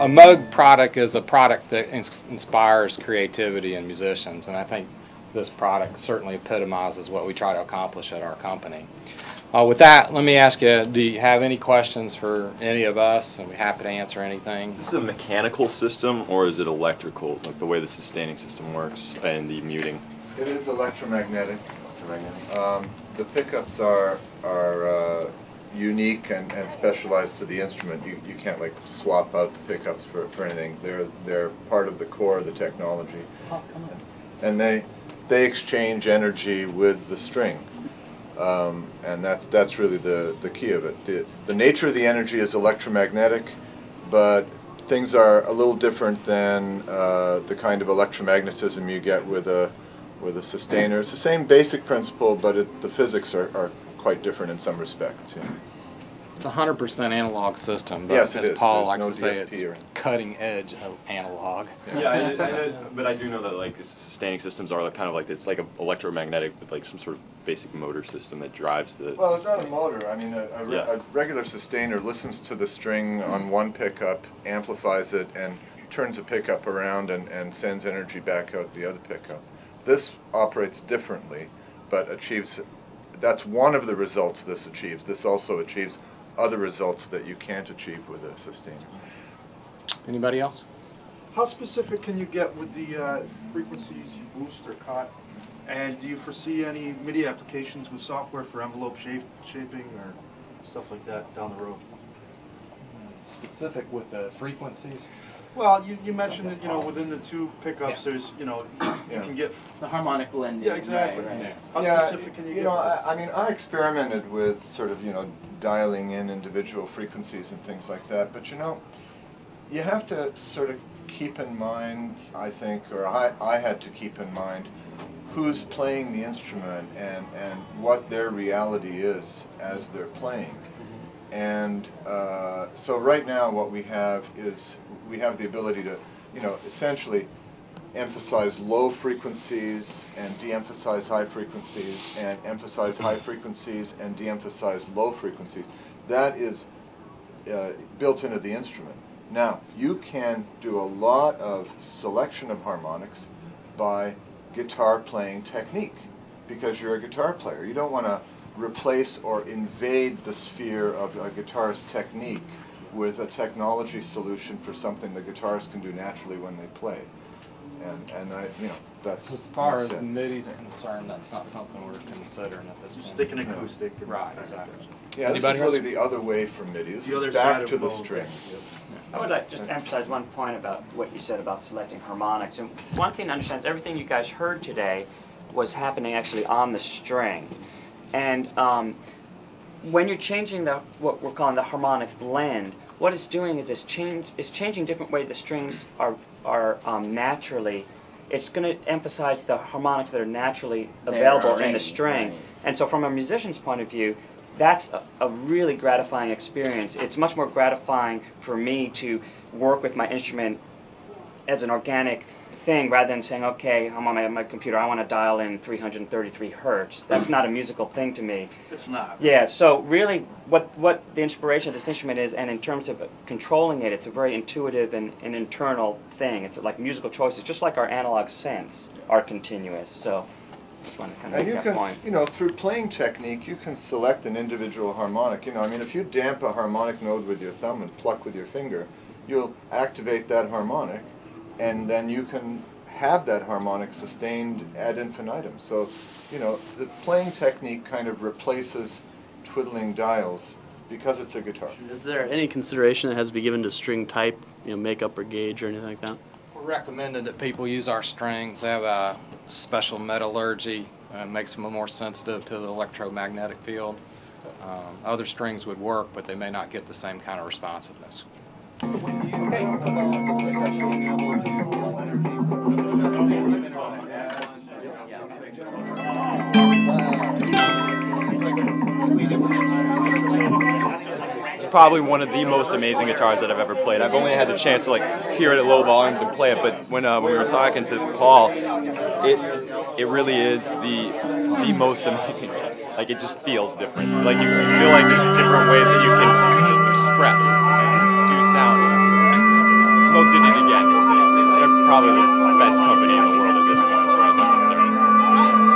a Moog product is a product that inspires creativity in musicians, and I think this product certainly epitomizes what we try to accomplish at our company. With that, let me ask you, do you have any questions for any of us? And we're happy to answer anything. Is this a mechanical system or is it electrical, like the way the sustaining system works and the muting? It is electromagnetic. The pickups are unique and specialized to the instrument. You can't like swap out the pickups for anything. They're part of the core of the technology. And they exchange energy with the string. And that's really the key of it. The nature of the energy is electromagnetic, but things are a little different than the kind of electromagnetism you get with a sustainer. It's the same basic principle, but the physics are quite different in some respects. Yeah. It's a 100% analog system, but yes, as Paul likes no to say, DSP it's cutting edge of analog. Yeah, but I do know that like sustaining systems are kind of like, it's like electromagnetic with like some sort of basic motor system that drives the... Well, it's not a motor. I mean, a regular sustainer listens to the string on one pickup, amplifies it, and turns the pickup around and sends energy back out the other pickup. This operates differently, but achieves... That's one of the results this achieves. This also achieves other results that you can't achieve with a sustainer. Anybody else? How specific can you get with the frequencies you boost or cut? And do you foresee any MIDI applications with software for envelope shaping or stuff like that down the road? Specific with the frequencies? Well, you mentioned that, you know, within the two pickups, there's, you know, you can get... The harmonic blending. Yeah, exactly. Right. How specific can you get? You know, I mean, I experimented with sort of, you know, dialing in individual frequencies and things like that, but, you know, you have to sort of keep in mind, I think, or I had to keep in mind, who's playing the instrument and what their reality is as they're playing. And so right now what we have is we have the ability to, you know, essentially emphasize low frequencies and de-emphasize high frequencies, and emphasize high frequencies and de-emphasize low frequencies. That is built into the instrument. Now, you can do a lot of selection of harmonics by guitar playing technique, because you're a guitar player. You don't want to replace or invade the sphere of a guitarist's technique with a technology solution for something the guitarist can do naturally when they play. And I, you know, that's... As far as MIDI is concerned, that's not something we're considering at this point. Stick an acoustic. Right, exactly. Yeah, this is really the other way from MIDI. This is back to the string. I would like just to emphasize one point about what you said about selecting harmonics. And one thing to understand is everything you guys heard today was happening actually on the string. And when you're changing what we're calling the harmonic blend, what it's doing is it's changing different ways the strings are naturally. It's going to emphasize the harmonics that are naturally available in the string. Right. And so from a musician's point of view, that's a really gratifying experience. It's much more gratifying for me to work with my instrument as an organic thing rather than saying, okay, I'm on my computer, I want to dial in 333 hertz. That's not a musical thing to me. It's not. Yeah, so really what the inspiration of this instrument is, and in terms of controlling it, it's a very intuitive and internal thing. It's like musical choices, just like our analog synths are continuous. So just want to kind of make that point. You know, through playing technique, you can select an individual harmonic. You know, I mean, if you damp a harmonic note with your thumb and pluck with your finger, you'll activate that harmonic, and then you can have that harmonic sustained ad infinitum. So, you know, the playing technique kind of replaces twiddling dials because it's a guitar. Is there any consideration that has to be given to string type, you know, makeup or gauge or anything like that? We're recommended that people use our strings. They have a special metallurgy, makes them more sensitive to the electromagnetic field. Other strings would work, but they may not get the same kind of responsiveness. It's probably one of the most amazing guitars that I've ever played. I've only had a chance to like hear it at low volumes and play it, but when we were talking to Paul, it really is the most amazing. Like, it just feels different. Like, you feel like there's different ways that you can express and do sound. Moog did it again. They're probably the best company in the world at this point, as far as I'm concerned.